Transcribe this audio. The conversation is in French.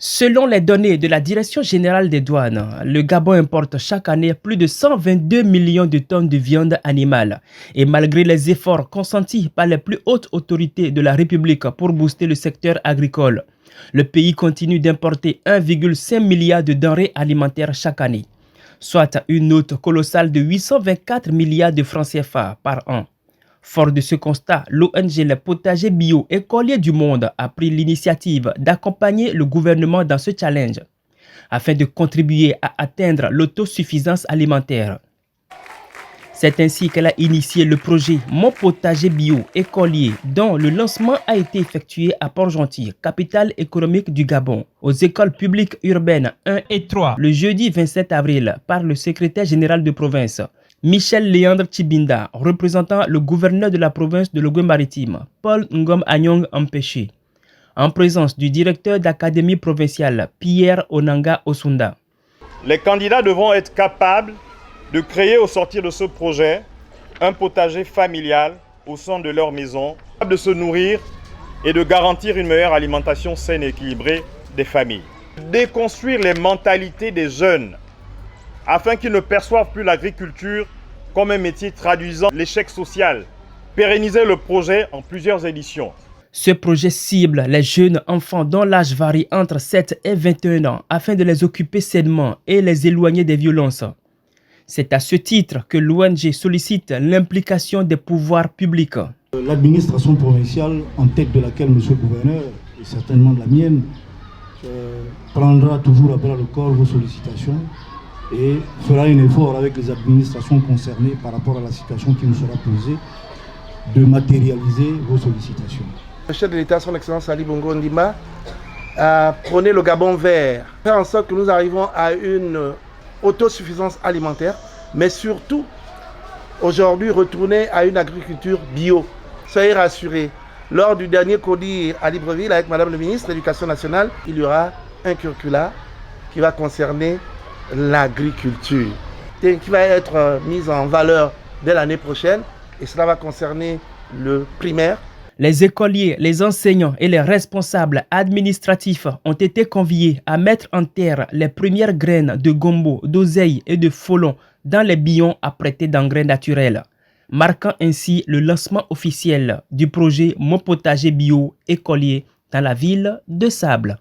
Selon les données de la Direction générale des douanes, le Gabon importe chaque année plus de 122 millions de tonnes de viande animale. Et malgré les efforts consentis par les plus hautes autorités de la République pour booster le secteur agricole, le pays continue d'importer 1,5 milliard de denrées alimentaires chaque année, soit une note colossale de 824 milliards de francs CFA par an. Fort de ce constat, l'ONG Les Potagers Bio Écoliers du Monde a pris l'initiative d'accompagner le gouvernement dans ce challenge afin de contribuer à atteindre l'autosuffisance alimentaire. C'est ainsi qu'elle a initié le projet Mon Potager Bio Écolier, dont le lancement a été effectué à Port-Gentil, capitale économique du Gabon, aux écoles publiques urbaines 1 et 3, le jeudi 27 avril, par le secrétaire général de province, Michel Léandre Tchibinda, représentant le gouverneur de la province de Logoué-Maritime, Paul Ngom Anyong Ampéché, en présence du directeur d'académie provinciale, Pierre Onanga Osunda. Les candidats devront être capables de créer au sortir de ce projet un potager familial au sein de leur maison, capable de se nourrir et de garantir une meilleure alimentation saine et équilibrée des familles. Déconstruire les mentalités des jeunes afin qu'ils ne perçoivent plus l'agriculture comme un métier traduisant l'échec social. Pérenniser le projet en plusieurs éditions. Ce projet cible les jeunes enfants dont l'âge varie entre 7 et 21 ans afin de les occuper sainement et les éloigner des violences. C'est à ce titre que l'ONG sollicite l'implication des pouvoirs publics. L'administration provinciale, en tête de laquelle M. le gouverneur, et certainement de la mienne, prendra toujours à bras le corps vos sollicitations et fera un effort avec les administrations concernées par rapport à la situation qui nous sera posée de matérialiser vos sollicitations. Le chef de l'État, son Excellence Ali Bongo Ondimba, a prôné le Gabon vert, faire en sorte que nous arrivons à une autosuffisance alimentaire, mais surtout, aujourd'hui, retourner à une agriculture bio. Soyez rassurés, lors du dernier CODIR à Libreville, avec Madame le ministre de l'Éducation nationale, il y aura un curricula qui va concerner l'agriculture, qui va être mise en valeur dès l'année prochaine, et cela va concerner le primaire. Les écoliers, les enseignants et les responsables administratifs ont été conviés à mettre en terre les premières graines de gombo, d'oseille et de folon dans les bidons apprêtés d'engrais naturels, marquant ainsi le lancement officiel du projet Mon Potager Bio Écolier dans la ville de Sable.